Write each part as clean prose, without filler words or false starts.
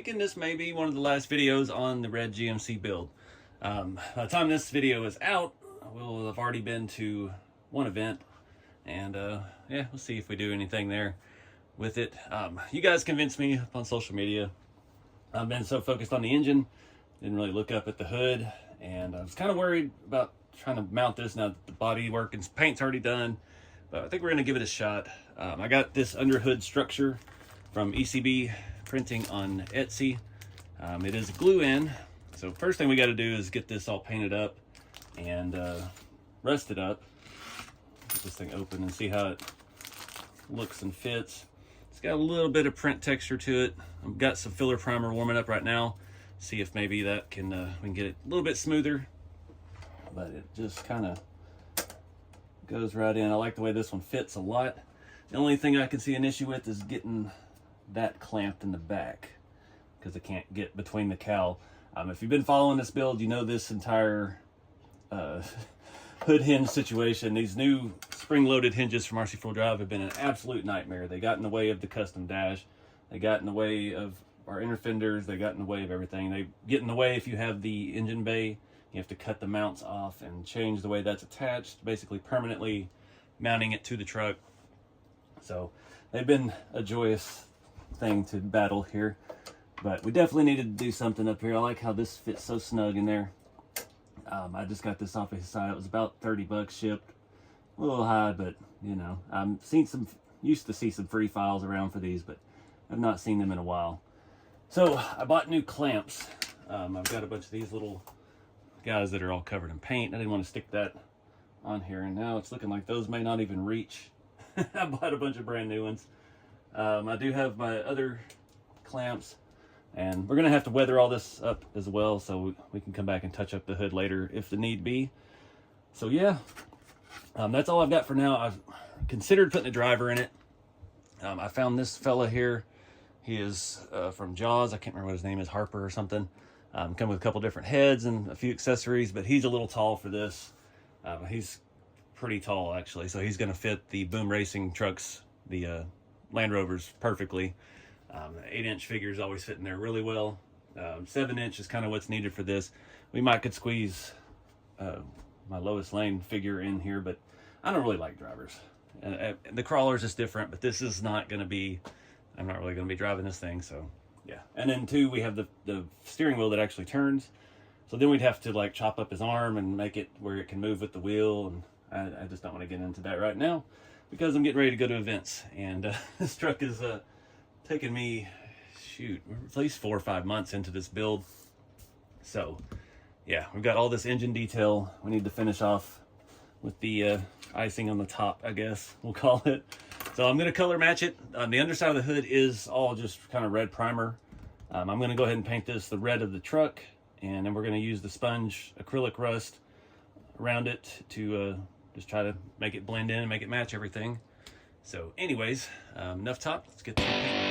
thinking this may be one of the last videos on the red GMC build. By the time this video is out, we'll have already been to one event, and yeah, we'll see if we do anything there with it. You guys convinced me on social media. I've been so focused on the engine, didn't really look up at the hood, and I was kind of worried about trying to mount this now that the body work and paint's already done, but I think we're going to give it a shot. I got this under hood structure from ECB printing on Etsy. It is glue in, so first thing we got to do is get this all painted up and rusted up. Get this thing open and see how it looks and fits. It's got a little bit of print texture to it. I've got some filler primer warming up right now. See if maybe that can we can get it a little bit smoother. But it just kind of goes right in. I like the way this one fits a lot. The only thing I can see an issue with is getting that clamped in the back, because I can't get between the cowl. If you've been following this build, you know this entire hood hinge situation. These new spring-loaded hinges from RC4 Drive have been an absolute nightmare. They got in the way of the custom dash. They got in the way of our inner fenders. They got in the way of everything. They get in the way if you have the engine bay. You have to cut the mounts off and change the way that's attached, basically permanently mounting it to the truck. So they've been a joyous thing to battle here, but we definitely needed to do something up here. I like how this fits so snug in there. I just got this off his side. It was about 30 bucks shipped. A little high, but you know, I've seen some, used to see some free files around for these, but I've not seen them in a while. So I bought new clamps. I've got a bunch of these little guys that are all covered in paint. I didn't want to stick that on here, and now it's looking like those may not even reach. I bought a bunch of brand new ones. I do have my other clamps, and we're gonna have to weather all this up as well, so we can come back and touch up the hood later if the need be. So yeah, that's all I've got for now. I've considered putting a driver in it. I found this fella here. He is from Jaws. I can't remember what his name is, Harper or something. Come with a couple different heads and a few accessories, but he's a little tall for this. He's pretty tall actually, so he's going to fit the Boom Racing trucks, the Land Rovers, perfectly. 8-inch figures always fit in there really well. 7-inch is kind of what's needed for this. We might could squeeze my lowest lane figure in here, but I don't really like drivers. The crawlers is different, but this is not going to be, I'm not really going to be driving this thing, so yeah. And then two, we have the steering wheel that actually turns. So then we'd have to like chop up his arm and make it where it can move with the wheel. And I just don't want to get into that right now because I'm getting ready to go to events. And this truck is taking me, shoot, at least 4 or 5 months into this build. So yeah, we've got all this engine detail we need to finish off with the icing on the top, I guess we'll call it. So I'm going to color match it. The underside of the hood is all just kind of red primer. I'm going to go ahead and paint this the red of the truck, and then we're going to use the sponge acrylic rust around it to just try to make it blend in and make it match everything. So anyways, enough talk. Let's get to the paint.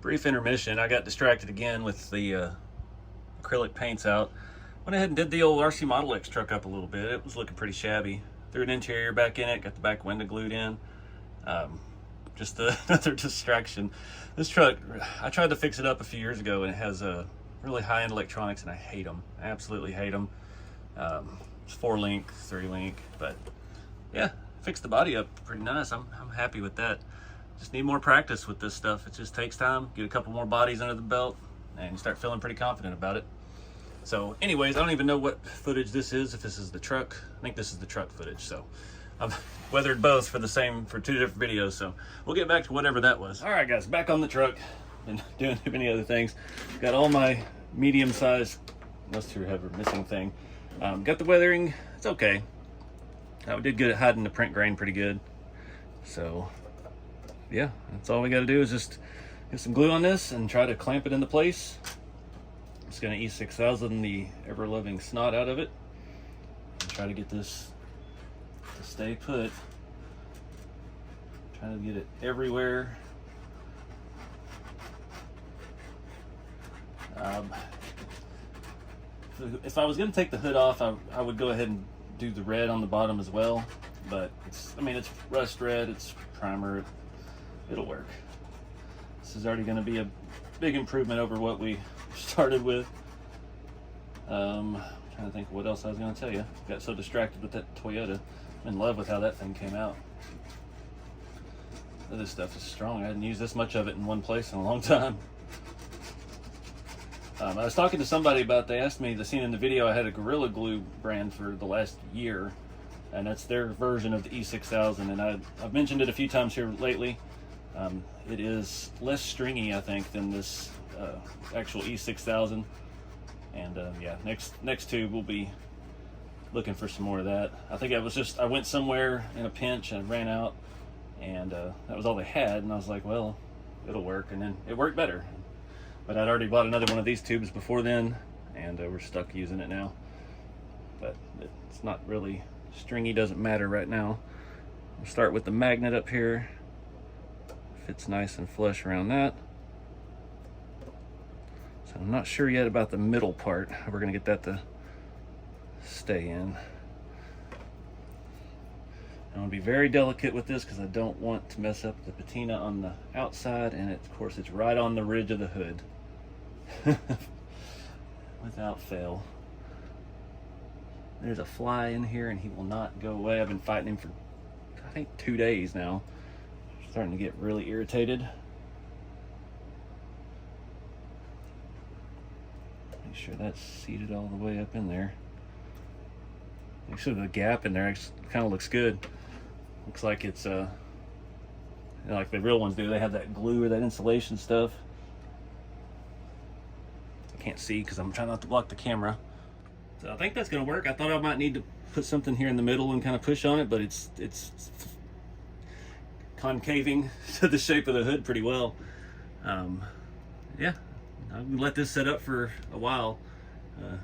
Brief intermission. I got distracted again with the acrylic paints out. Went ahead and did the old RC Model X truck up a little bit. It was looking pretty shabby. Threw an interior back in it, got the back window glued in. Just another distraction. This truck, I tried to fix it up a few years ago, and it has really high-end electronics, and I hate them. I absolutely hate them. It's 4-link, 3-link, but yeah, fixed the body up pretty nice. I'm happy with that. Just need more practice with this stuff. It just takes time. Get a couple more bodies under the belt, and you start feeling pretty confident about it. So anyways, I don't even know what footage this is, if this is the truck. I think this is the truck footage, so I've weathered both for 2 different videos, so we'll get back to whatever that was. All right, guys, back on the truck. Been doing too many other things. Got all my medium-sized, unless you have a missing thing. Got the weathering, it's okay. I did good at hiding the print grain pretty good. So yeah, that's all we got to do is just get some glue on this and try to clamp it into place. I'm just gonna E6000 the ever-loving snot out of it and try to get this to stay put. Trying to get it everywhere. If I was going to take the hood off, I would go ahead and do the red on the bottom as well, but it's rust red, it's primer, it'll work. This is already going to be a big improvement over what we started with. I'm trying to think what else I was going to tell you. Got so distracted with that Toyota. I'm in love with how that thing came out. This stuff is strong. I hadn't used this much of it in one place in a long time. I was talking to somebody about, they asked me, they seen in the video I had a Gorilla Glue brand for the last year, and that's their version of the E6000, and I've mentioned it a few times here lately. It is less stringy, I think, than this actual E6000, and yeah, next tube we'll be looking for some more of that. I think I went somewhere in a pinch and ran out, and that was all they had, and I was like, well, it'll work, and then it worked better. But I'd already bought another one of these tubes before then, and we're stuck using it now. But it's not really stringy, doesn't matter right now. We'll start with the magnet up here. Fits nice and flush around that. So I'm not sure yet about the middle part. We're gonna get that to stay in. I'm gonna be very delicate with this because I don't want to mess up the patina on the outside, and of course it's right on the ridge of the hood. Without fail. There's a fly in here and he will not go away. I've been fighting him for I think 2 days now. Starting to get really irritated. Make sure that's seated all the way up in there. Actually the gap in there kind of looks good. Looks like it's like the real ones do. They have that glue or that insulation stuff. I can't see because I'm trying not to block the camera. So I think that's gonna work. I thought I might need to put something here in the middle and kind of push on it, but it's concaving to the shape of the hood pretty well. Yeah, I'm gonna let this set up for a while.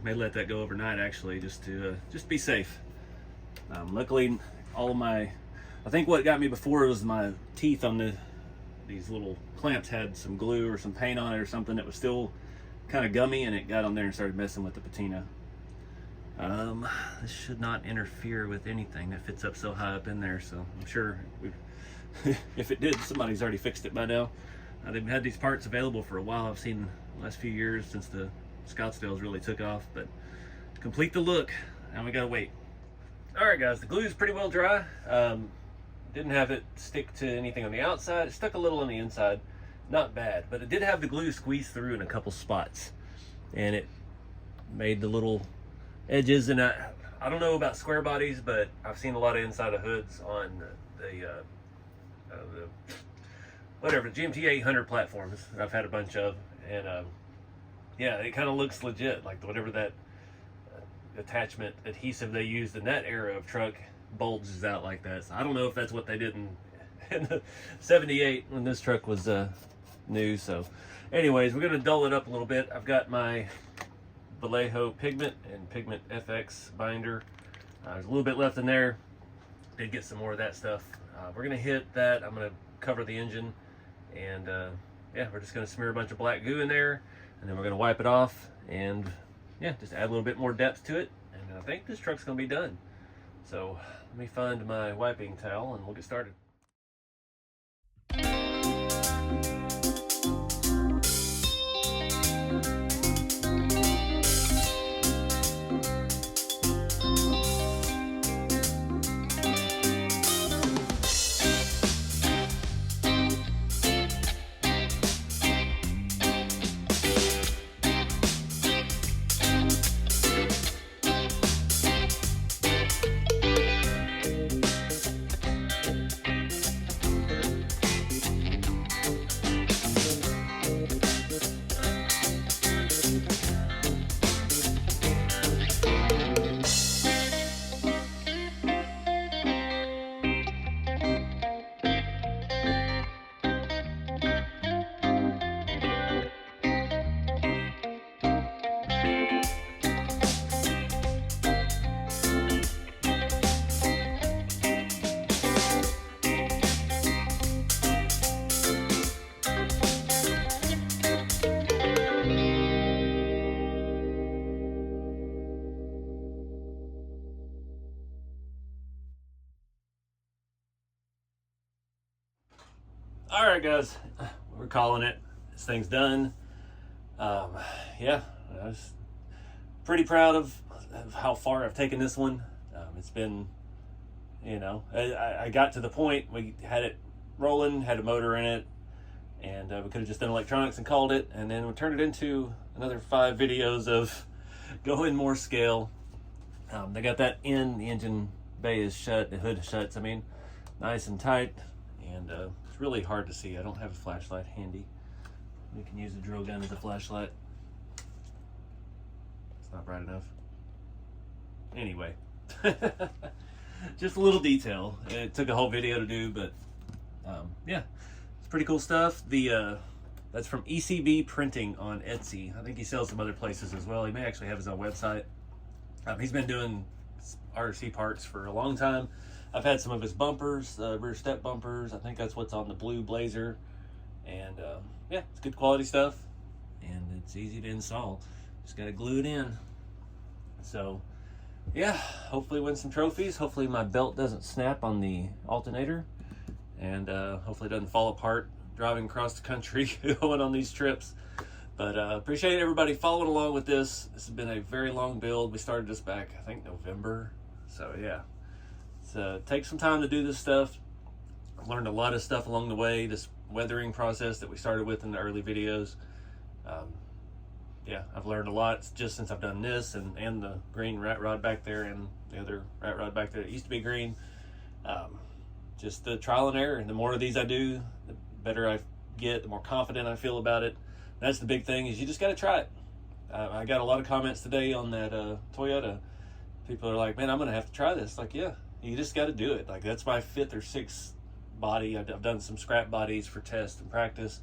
May let that go overnight actually, just to be safe. Luckily, all of my, I think what got me before was my teeth on these little clamps had some glue or some paint on it or something that was still kind of gummy, and it got on there and started messing with the patina. This should not interfere with anything that fits up so high up in there, so I'm sure if it did, somebody's already fixed it by now. They've had these parts available for a while. I've seen the last few years since the Scottsdales really took off, but to complete the look, now we gotta wait. All right guys, the glue is pretty well dry. Didn't have it stick to anything on the outside. It stuck a little on the inside, not bad, but it did have the glue squeezed through in a couple spots, and it made the little edges. And I don't know about square bodies, but I've seen a lot of inside of hoods on the GMT 800 platforms that I've had a bunch of, and yeah, it kind of looks legit, like whatever that attachment adhesive they used in that era of truck bulges out like that. So I don't know if that's what they did in the 78 when this truck was new. So anyways, we're gonna dull it up a little bit. I've got my Vallejo pigment and Pigment FX binder. There's a little bit left in there. Did get some more of that stuff. We're gonna hit that. I'm gonna cover the engine, and yeah, we're just gonna smear a bunch of black goo in there, and then we're gonna wipe it off, and yeah, just add a little bit more depth to it, and I think this truck's gonna be done. So let me find my wiping towel and we'll get started. All right, guys, we're calling it. This thing's done. Yeah, I was pretty proud of how far I've taken this one. It's been, you know, I got to the point we had it rolling, had a motor in it, and we could have just done electronics and called it, and then we turned it into another 5 videos of going more scale. They got that in, the engine bay is shut, the hood shuts, I mean, nice and tight, and it's really hard to see. I don't have a flashlight handy. We can use the drill gun as a flashlight. It's not bright enough. Anyway, just a little detail. It took a whole video to do, but yeah, it's pretty cool stuff. That's from ECB Printing on Etsy. I think he sells some other places as well. He may actually have his own website. He's been doing RC parts for a long time. I've had some of his bumpers, rear step bumpers. I think that's what's on the blue Blazer. And yeah, it's good quality stuff, and it's easy to install. Just got to glue it in. So yeah, hopefully win some trophies. Hopefully my belt doesn't snap on the alternator, and hopefully it doesn't fall apart driving across the country going on these trips. But appreciate everybody following along with this. This has been a very long build. We started this back, I think, November. So yeah, it takes some time to do this stuff. I've learned a lot of stuff along the way. This weathering process that we started with in the early videos. Yeah, I've learned a lot just since I've done this, and the green rat rod back there, and the other rat rod back there that used to be green. Just the trial and error. And the more of these I do, the better I get, the more confident I feel about it. That's the big thing, is you just got to try it. I got a lot of comments today on that Toyota. People are like, man, I'm going to have to try this. Like, yeah, you just got to do it. Like, that's my 5th or 6th body. I've done some scrap bodies for test and practice.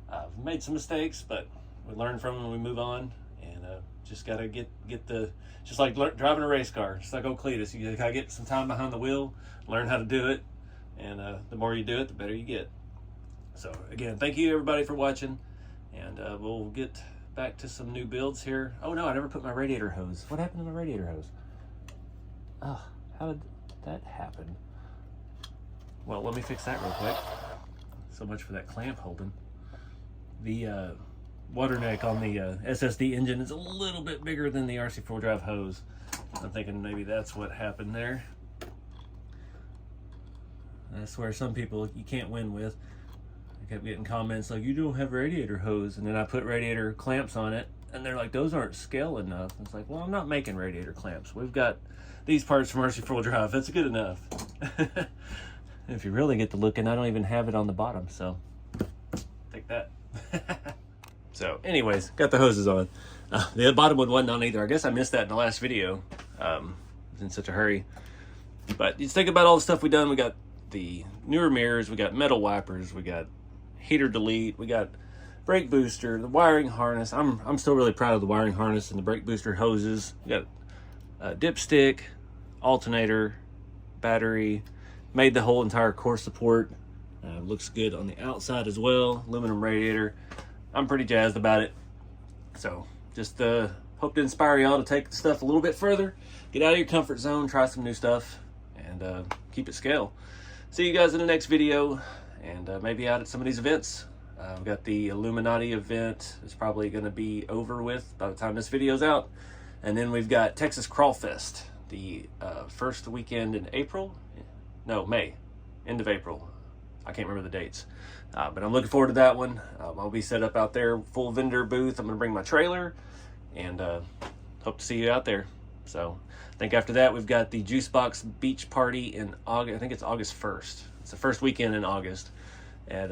I've made some mistakes, but we learn from them and we move on. And just got to get the, just like driving a race car, just like old Cletus. You got to get some time behind the wheel, learn how to do it. And the more you do it, the better you get. So again, thank you everybody for watching. And we'll get back to some new builds here. Oh no, I never put my radiator hose. What happened to my radiator hose? Oh, how did that happen? Well, let me fix that real quick. So much for that clamp holding. The water neck on the SSD engine is a little bit bigger than the RC4 drive hose. I'm thinking maybe that's what happened there. That's where some people you can't win with. I kept getting comments like, you don't have radiator hose, and then I put radiator clamps on it, and they're like, those aren't scale enough. It's like, well, I'm not making radiator clamps. We've got these parts from RC4 Drive. That's good enough. If you really get to looking, I don't even have it on the bottom, so take that. So anyways, got the hoses on. The bottom one wasn't on either. I guess I missed that in the last video. I was in such a hurry. But you think about all the stuff we've done. We got the newer mirrors, we got metal wipers, we got heater delete, we got brake booster, the wiring harness. I'm still really proud of the wiring harness and the brake booster hoses. We got a dipstick, alternator, battery, made the whole entire core support. Looks good on the outside as well. Aluminum radiator. I'm pretty jazzed about it. So just hope to inspire y'all to take the stuff a little bit further, get out of your comfort zone, try some new stuff, and keep it scale. See you guys in the next video, and maybe out at some of these events. We've got the Illuminati event. It's probably going to be over with by the time this video's out. And then we've got Texas Crawl Fest, the first weekend in April. No, May. End of April. I can't remember the dates. But I'm looking forward to that one. I'll be set up out there, full vendor booth. I'm going to bring my trailer, and hope to see you out there. So I think after that, we've got the Juice Box Beach Party in August. I think it's August 1st. It's the first weekend in August at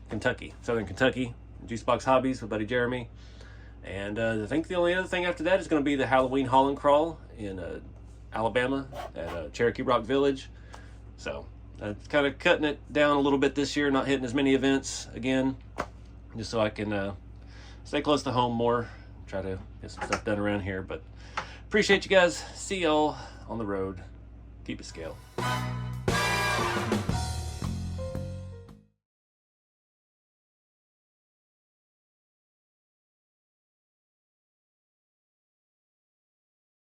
Kentucky, Southern Kentucky. Juice Box Hobbies with buddy Jeremy. And I think the only other thing after that is going to be the Halloween Haul and Crawl in Alabama at Cherokee Rock Village. So kind of cutting it down a little bit this year, not hitting as many events again, just so I can stay close to home more, try to get some stuff done around here. But appreciate you guys. See y'all on the road. Keep it scale.